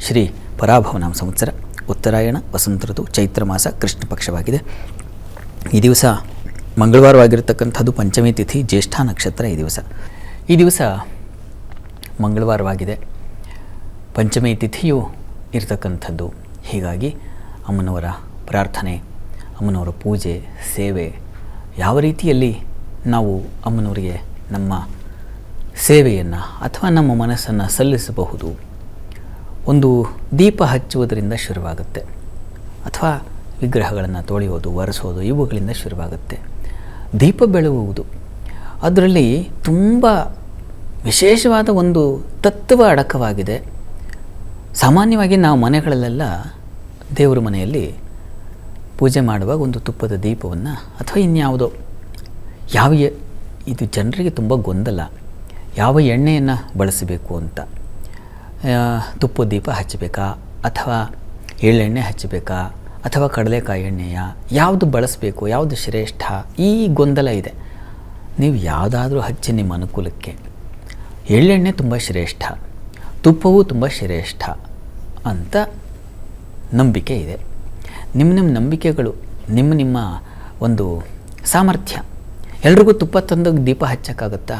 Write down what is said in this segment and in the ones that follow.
ಶ್ರೀ ಪರಾಭವನಾಮ ಸಂವತ್ಸರ ಉತ್ತರಾಯಣ ವಸಂತ ಋತು ಚೈತ್ರ ಮಾಸ ಕೃಷ್ಣ ಪಕ್ಷವಾಗಿದೆ. ಈ ದಿವಸ ಮಂಗಳವಾರವಾಗಿರತಕ್ಕಂಥದ್ದು ಪಂಚಮಿ ತಿಥಿ ಜ್ಯೇಷ್ಠ ನಕ್ಷತ್ರ. ಈ ದಿವಸ ಮಂಗಳವಾರವಾಗಿದೆ, ಪಂಚಮಿ ತಿಥಿಯು ಇರತಕ್ಕಂಥದ್ದು. ಹೀಗಾಗಿ ಅಮ್ಮನವರ ಪ್ರಾರ್ಥನೆ, ಅಮ್ಮನವರ ಪೂಜೆ, ಸೇವೆ, ಯಾವ ರೀತಿಯಲ್ಲಿ ನಾವು ಅಮ್ಮನವರಿಗೆ ನಮ್ಮ ಸೇವೆಯನ್ನು ಅಥವಾ ನಮ್ಮ ಮನಸ್ಸನ್ನು ಸಲ್ಲಿಸಬಹುದು. ಒಂದು ದೀಪ ಹಚ್ಚುವುದರಿಂದ ಶುರುವಾಗುತ್ತೆ, ಅಥವಾ ವಿಗ್ರಹಗಳನ್ನು ತೊಳೆಯೋದು, ಒರೆಸೋದು, ಇವುಗಳಿಂದ ಶುರುವಾಗುತ್ತೆ. ದೀಪ ಬೆಳಗುವುದು, ಅದರಲ್ಲಿ ತುಂಬ ವಿಶೇಷವಾದ ಒಂದು ತತ್ವ ಅಡಕವಾಗಿದೆ. ಸಾಮಾನ್ಯವಾಗಿ ನಾವು ಮನೆಗಳಲ್ಲೆಲ್ಲ ದೇವರ ಮನೆಯಲ್ಲಿ ಪೂಜೆ ಮಾಡುವಾಗ ಒಂದು ತುಪ್ಪದ ದೀಪವನ್ನು ಅಥವಾ ಇನ್ಯಾವುದೋ ಇದು ಜನರಿಗೆ ತುಂಬ ಗೊಂದಲ, ಯಾವ ಎಣ್ಣೆಯನ್ನು ಬಳಸಬೇಕು ಅಂತ. ತುಪ್ಪದ ದೀಪ ಹಚ್ಚಬೇಕಾ ಅಥವಾ ಎಳ್ಳೆಣ್ಣೆ ಹಚ್ಚಬೇಕಾ ಅಥವಾ ಕಡಲೆಕಾಯಿ ಎಣ್ಣೆಯ, ಯಾವುದು ಬಳಸಬೇಕು, ಯಾವುದು ಶ್ರೇಷ್ಠ, ಈ ಗೊಂದಲ ಇದೆ. ನೀವು ಯಾವುದಾದ್ರೂ ಹಚ್ಚಿ ನಿಮ್ಮ ಅನುಕೂಲಕ್ಕೆ. ಎಳ್ಳೆಣ್ಣೆ ತುಂಬ ಶ್ರೇಷ್ಠ, ತುಪ್ಪವೂ ತುಂಬ ಶ್ರೇಷ್ಠ ಅಂತ ನಂಬಿಕೆ ಇದೆ. ನಿಮ್ಮ ನಂಬಿಕೆಗಳು, ನಿಮ್ಮ ಒಂದು ಸಾಮರ್ಥ್ಯ. ಎಲ್ರಿಗೂ ತುಪ್ಪ ತಂದು ದೀಪ ಹಚ್ಚೋಕ್ಕಾಗತ್ತಾ?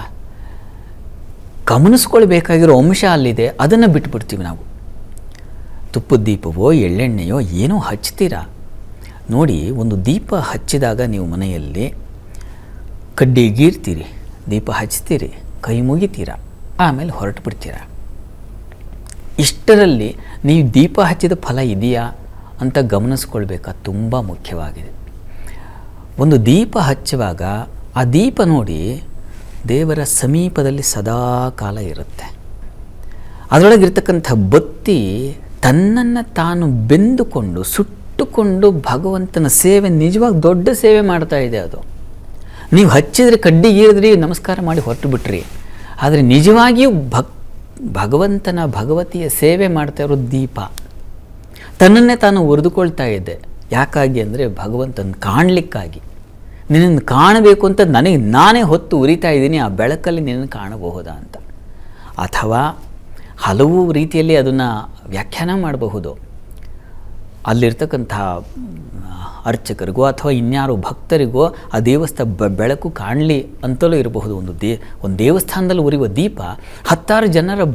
ಗಮನಿಸ್ಕೊಳ್ಬೇಕಾಗಿರೋ ಅಂಶ ಅಲ್ಲಿದೆ, ಅದನ್ನು ಬಿಟ್ಬಿಡ್ತೀವಿ ನಾವು. ತುಪ್ಪದ ದೀಪವೋ ಎಳ್ಳೆಣ್ಣೆಯೋ ಏನೋ ಹಚ್ತೀರಾ ನೋಡಿ. ಒಂದು ದೀಪ ಹಚ್ಚಿದಾಗ ನೀವು ಮನೆಯಲ್ಲಿ ಕಡ್ಡಿ ಗೀರ್ತೀರಿ, ದೀಪ ಹಚ್ತೀರಿ, ಕೈ ಮುಗಿತೀರ, ಆಮೇಲೆ ಹೊರಟು ಬಿಡ್ತೀರ. ಇಷ್ಟರಲ್ಲಿ ನೀವು ದೀಪ ಹಚ್ಚಿದ ಫಲ ಇದೆಯಾ ಅಂತ ಗಮನಿಸ್ಕೊಳ್ಬೇಕಾ, ತುಂಬ ಮುಖ್ಯವಾಗಿದೆ. ಒಂದು ದೀಪ ಹಚ್ಚುವಾಗ ಆ ದೀಪ ನೋಡಿ ದೇವರ ಸಮೀಪದಲ್ಲಿ ಸದಾ ಕಾಲ ಇರುತ್ತೆ. ಅದರೊಳಗಿರ್ತಕ್ಕಂಥ ಬತ್ತಿ ತನ್ನನ್ನು ತಾನು ಬೆಂದುಕೊಂಡು ಸುಟ್ಟುಕೊಂಡು ಭಗವಂತನ ಸೇವೆ, ನಿಜವಾಗಿ ದೊಡ್ಡ ಸೇವೆ ಮಾಡ್ತಾ ಇದೆ ಅದು. ನೀವು ಹಚ್ಚಿದ್ರೆ, ಕಡ್ಡಿ ಗೀರಿದ್ರಿ, ನಮಸ್ಕಾರ ಮಾಡಿ ಹೊರಟು ಬಿಟ್ರಿ. ಆದರೆ ನಿಜವಾಗಿಯೂ ಭಗವಂತನ ಭಗವತಿಯ ಸೇವೆ ಮಾಡ್ತಾ ಇರೋ ದೀಪ ತನ್ನನ್ನೇ ತಾನು ಒರೆದುಕೊಳ್ತಾ ಇದೆ. ಯಾಕಾಗಿ ಅಂದರೆ ಭಗವಂತನ ಕಾಣಲಿಕ್ಕಾಗಿ. ನಿನ್ನನ್ನು ಕಾಣಬೇಕು ಅಂತ ನಾನೇ ಹೊತ್ತು ಉರಿತಾ ಇದ್ದೀನಿ, ಆ ಬೆಳಕಲ್ಲಿ ನಿನ್ನನ್ನು ಕಾಣಬಹುದಾ ಅಂತ. ಅಥವಾ ಹಲವು ರೀತಿಯಲ್ಲಿ ಅದನ್ನು ವ್ಯಾಖ್ಯಾನ ಮಾಡಬಹುದು. ಅಲ್ಲಿರ್ತಕ್ಕಂಥ ಅರ್ಚಕರಿಗೋ ಅಥವಾ ಇನ್ಯಾರೋ ಭಕ್ತರಿಗೋ ಆ ದೇವಸ್ಥಾನ ಬೆಳಕು ಕಾಣಲಿ ಅಂತಲೂ ಇರಬಹುದು. ಒಂದು ದೇವಸ್ಥಾನದಲ್ಲಿ ಉರಿಯುವ ದೀಪ ಹತ್ತಾರು ಜನರ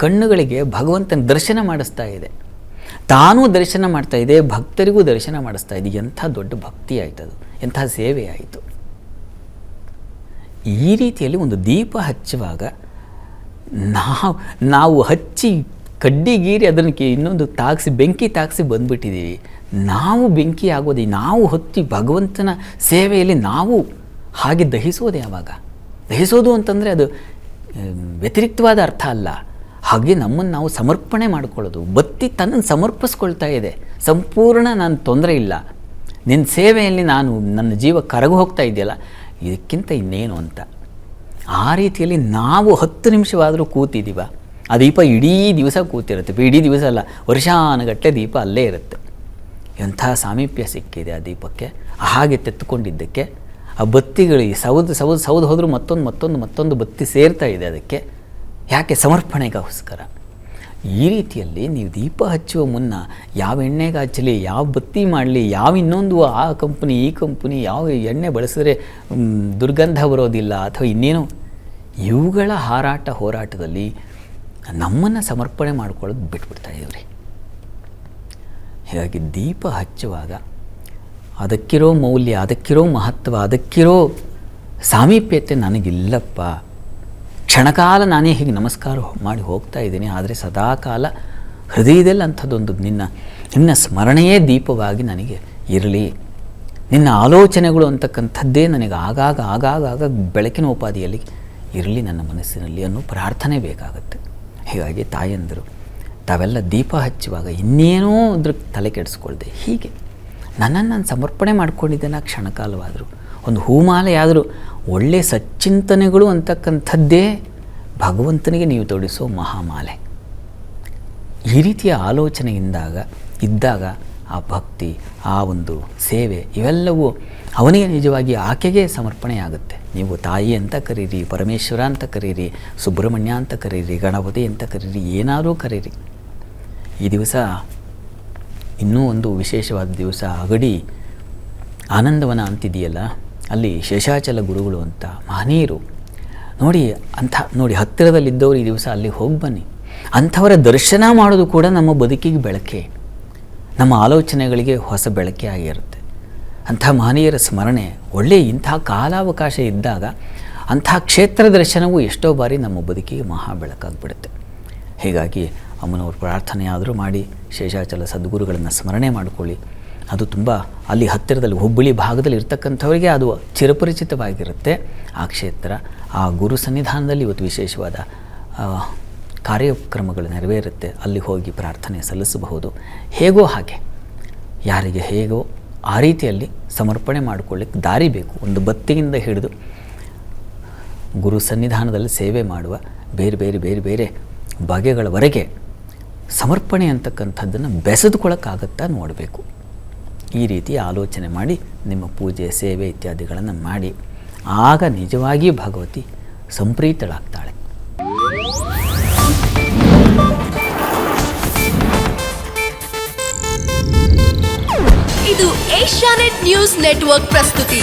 ಕಣ್ಣುಗಳಿಗೆ ಭಗವಂತನ ದರ್ಶನ ಮಾಡಿಸ್ತಾ ಇದೆ, ತಾನೂ ದರ್ಶನ ಮಾಡ್ತಾ ಇದೆ, ಭಕ್ತರಿಗೂ ದರ್ಶನ ಮಾಡಿಸ್ತಾ ಇದೆ. ಎಂಥ ದೊಡ್ಡ ಭಕ್ತಿ ಆಯಿತು ಅದು, ಎಂಥ ಸೇವೆ ಆಯಿತು. ಈ ರೀತಿಯಲ್ಲಿ ಒಂದು ದೀಪ ಹಚ್ಚುವಾಗ ನಾವು ಹಚ್ಚಿ ಕಡ್ಡಿ ಗೀರಿ ಅದನ್ನು ಇನ್ನೊಂದು ಬೆಂಕಿ ತಾಗಿಸಿ ಬಂದುಬಿಟ್ಟಿದ್ದೀವಿ. ನಾವು ಬೆಂಕಿ ಆಗೋದು, ನಾವು ಹೊತ್ತಿ ಭಗವಂತನ ಸೇವೆಯಲ್ಲಿ ನಾವು ಹಾಗೆ ದಹಿಸೋದು. ಯಾವಾಗ ದಹಿಸೋದು ಅಂತಂದರೆ ಅದು ವ್ಯತಿರಿಕ್ತವಾದ ಅರ್ಥ ಅಲ್ಲ. ಹಾಗೆ ನಮ್ಮನ್ನು ನಾವು ಸಮರ್ಪಣೆ ಮಾಡಿಕೊಳ್ಳೋದು. ಬತ್ತಿ ತನ್ನನ್ನು ಸಮರ್ಪಿಸ್ಕೊಳ್ತಾ ಇದೆ, ಸಂಪೂರ್ಣ ನಾನು ತೊಂದರೆ ಇಲ್ಲ, ನಿನ್ನ ಸೇವೆಯಲ್ಲಿ ನನ್ನ ಜೀವ ಕರಗಿ ಹೋಗ್ತಾ ಇದೆಯಲ್ಲ, ಇದಕ್ಕಿಂತ ಇನ್ನೇನು ಅಂತ. ಆ ರೀತಿಯಲ್ಲಿ ನಾವು 10 ನಿಮಿಷವಾದರೂ ಕೂತಿದ್ದೀವ, ಆ ದೀಪ ಇಡೀ ದಿವಸ ಕೂತಿರುತ್ತೆ. ಇಡೀ ದಿವಸ ಅಲ್ಲ, ವರ್ಷಾನುಗಟ್ಟಲೆ ದೀಪ ಅಲ್ಲೇ ಇರುತ್ತೆ. ಎಂಥ ಸಾಮೀಪ್ಯ ಸಿಕ್ಕಿದೆ ಆ ದೀಪಕ್ಕೆ. ಹಾಗೆ ತೆತ್ತುಕೊಂಡಿದ್ದಕ್ಕೆ ಆ ಬತ್ತಿಗಳಿಗೆ ಸೌದು ಹೋದರೂ ಮತ್ತೊಂದು ಬತ್ತಿ ಸೇರ್ತಾ ಇದೆ ಅದಕ್ಕೆ. ಯಾಕೆ? ಸಮರ್ಪಣೆಗೋಸ್ಕರ. ಈ ರೀತಿಯಲ್ಲಿ ನೀವು ದೀಪ ಹಚ್ಚುವ ಮುನ್ನ ಯಾವ ಎಣ್ಣೆಗೆ ಹಚ್ಚಲಿ, ಯಾವ ಬತ್ತಿ ಮಾಡಲಿ, ಯಾವ ಇನ್ನೊಂದು ಆ ಕಂಪ್ನಿ ಈ ಕಂಪ್ನಿ, ಯಾವ ಎಣ್ಣೆ ಬಳಸಿದ್ರೆ ದುರ್ಗಂಧ ಬರೋದಿಲ್ಲ ಅಥವಾ ಇನ್ನೇನೋ, ಇವುಗಳ ಹೋರಾಟದಲ್ಲಿ ನಮ್ಮನ್ನು ಸಮರ್ಪಣೆ ಮಾಡ್ಕೊಳ್ಳೋದು ಬಿಟ್ಬಿಡ್ತಾ ಇದ್ದೀವಿ. ಹೀಗಾಗಿ ದೀಪ ಹಚ್ಚುವಾಗ ಅದಕ್ಕಿರೋ ಮೌಲ್ಯ, ಅದಕ್ಕಿರೋ ಮಹತ್ವ, ಅದಕ್ಕಿರೋ ಸಾಮೀಪ್ಯತೆ ನನಗಿಲ್ಲಪ್ಪ. ಕ್ಷಣಕಾಲ ನಾನೇ ಹೀಗೆ ನಮಸ್ಕಾರ ಮಾಡಿ ಹೋಗ್ತಾ ಇದ್ದೀನಿ, ಆದರೆ ಸದಾಕಾಲ ಹೃದಯದಲ್ಲಿ ಅಂಥದ್ದೊಂದು ನಿನ್ನ ಸ್ಮರಣೆಯೇ ದೀಪವಾಗಿ ನನಗೆ ಇರಲಿ, ನಿನ್ನ ಆಲೋಚನೆಗಳು ಅಂತಕ್ಕಂಥದ್ದೇ ನನಗೆ ಆಗಾಗ ಬೆಳಕಿನ ಉಪಾಧಿಯಲ್ಲಿ ಇರಲಿ ನನ್ನ ಮನಸ್ಸಿನಲ್ಲಿ ಅನ್ನೋ ಪ್ರಾರ್ಥನೆ ಬೇಕಾಗುತ್ತೆ. ಹೀಗಾಗಿ ತಾಯಂದಿರು ತಾವೆಲ್ಲ ದೀಪ ಹಚ್ಚುವಾಗ ಇನ್ನೇನೋ ಅದ್ರ ತಲೆ ಕೆಡಿಸ್ಕೊಳ್ದೆ, ಹೀಗೆ ನನ್ನನ್ನು ನಾನು ಸಮರ್ಪಣೆ ಮಾಡ್ಕೊಂಡಿದ್ದೇನೆ. ಕ್ಷಣಕಾಲವಾದರೂ ಒಂದು ಹೂಮಾಲೆ ಆದರೂ, ಒಳ್ಳೆಯ ಸಚ್ಚಿಂತನೆಗಳು ಅಂತಕ್ಕಂಥದ್ದೇ ಭಗವಂತನಿಗೆ ನೀವು ತೊಡಿಸೋ ಮಹಾಮಾಲೆ. ಈ ರೀತಿಯ ಆಲೋಚನೆ ಇದ್ದಾಗ ಆ ಭಕ್ತಿ, ಆ ಒಂದು ಸೇವೆ, ಇವೆಲ್ಲವೂ ಅವನಿಗೆ ನಿಜವಾಗಿ ಆಕೆಗೆ ಸಮರ್ಪಣೆಯಾಗುತ್ತೆ. ನೀವು ತಾಯಿ ಅಂತ ಕರೀರಿ, ಪರಮೇಶ್ವರ ಅಂತ ಕರೀರಿ, ಸುಬ್ರಹ್ಮಣ್ಯ ಅಂತ ಕರೀರಿ, ಗಣಪತಿ ಅಂತ ಕರೀರಿ, ಏನಾದರೂ ಕರೀರಿ. ಈ ದಿವಸ ಇನ್ನೂ ಒಂದು ವಿಶೇಷವಾದ ದಿವಸ. ಅಗಡಿ ಆನಂದವನ ಅಂತಿದೆಯಲ್ಲ, ಅಲ್ಲಿ ಶೇಷಾಚಲ ಗುರುಗಳು ಅಂತ ಮಹನೀಯರು ನೋಡಿ ಹತ್ತಿರದಲ್ಲಿದ್ದವರು ಈ ದಿವಸ ಅಲ್ಲಿ ಹೋಗಿ ಬನ್ನಿ. ಅಂಥವರ ದರ್ಶನ ಮಾಡೋದು ಕೂಡ ನಮ್ಮ ಬದುಕಿಗೆ ಬೆಳಕೆ, ನಮ್ಮ ಆಲೋಚನೆಗಳಿಗೆ ಹೊಸ ಬೆಳಕೆ ಆಗಿರುತ್ತೆ. ಅಂಥ ಮಹನೀಯರ ಸ್ಮರಣೆ, ಇಂಥ ಕಾಲಾವಕಾಶ ಇದ್ದಾಗ ಅಂಥ ಕ್ಷೇತ್ರ ದರ್ಶನವು ಎಷ್ಟೋ ಬಾರಿ ನಮ್ಮ ಬದುಕಿಗೆ ಮಹಾ ಬೆಳಕಾಗಿಬಿಡುತ್ತೆ. ಹೀಗಾಗಿ ಅಮ್ಮನವ್ರ ಪ್ರಾರ್ಥನೆ ಆದರೂ ಮಾಡಿ ಶೇಷಾಚಲ ಸದ್ಗುರುಗಳನ್ನು ಸ್ಮರಣೆ ಮಾಡಿಕೊಳ್ಳಿ. ಅದು ತುಂಬ ಅಲ್ಲಿ ಹತ್ತಿರದಲ್ಲಿ ಹುಬ್ಬಳ್ಳಿ ಭಾಗದಲ್ಲಿ ಇರ್ತಕ್ಕಂಥವರಿಗೆ ಅದು ಚಿರಪರಿಚಿತವಾಗಿರುತ್ತೆ ಆ ಕ್ಷೇತ್ರ. ಆ ಗುರು ಸನ್ನಿಧಾನದಲ್ಲಿ ಇವತ್ತು ವಿಶೇಷವಾದ ಕಾರ್ಯಕ್ರಮಗಳು ನೆರವೇರುತ್ತೆ. ಅಲ್ಲಿ ಹೋಗಿ ಪ್ರಾರ್ಥನೆ ಸಲ್ಲಿಸಬಹುದು. ಹೇಗೋ ಹಾಗೆ, ಯಾರಿಗೆ ಹೇಗೋ ಆ ರೀತಿಯಲ್ಲಿ ಸಮರ್ಪಣೆ ಮಾಡಿಕೊಳ್ಳಿಕ್ಕೆ ದಾರಿ ಬೇಕು. ಒಂದು ಬತ್ತಿಯಿಂದ ಹಿಡಿದು ಗುರು ಸನ್ನಿಧಾನದಲ್ಲಿ ಸೇವೆ ಮಾಡುವ ಬೇರೆ ಬಗೆಗಳವರೆಗೆ ಸಮರ್ಪಣೆ ಅಂತಕ್ಕಂಥದ್ದನ್ನು ಬೆಸೆದುಕೊಳ್ಳೋಕ್ಕಾಗತ್ತಾ ನೋಡಬೇಕು. ಈ ರೀತಿ ಆಲೋಚನೆ ಮಾಡಿ ನಿಮ್ಮ ಪೂಜೆ, ಸೇವೆ ಇತ್ಯಾದಿಗಳನ್ನು ಮಾಡಿ. ಆಗ ನಿಜವಾಗಿ ಭಗವತಿ ಸಂಪ್ರೀತಳಾಗ್ತಾಳೆ. ಇದು ಏಷ್ಯಾನೆಟ್ ನ್ಯೂಸ್ ನೆಟ್ವರ್ಕ್ ಪ್ರಸ್ತುತಿ.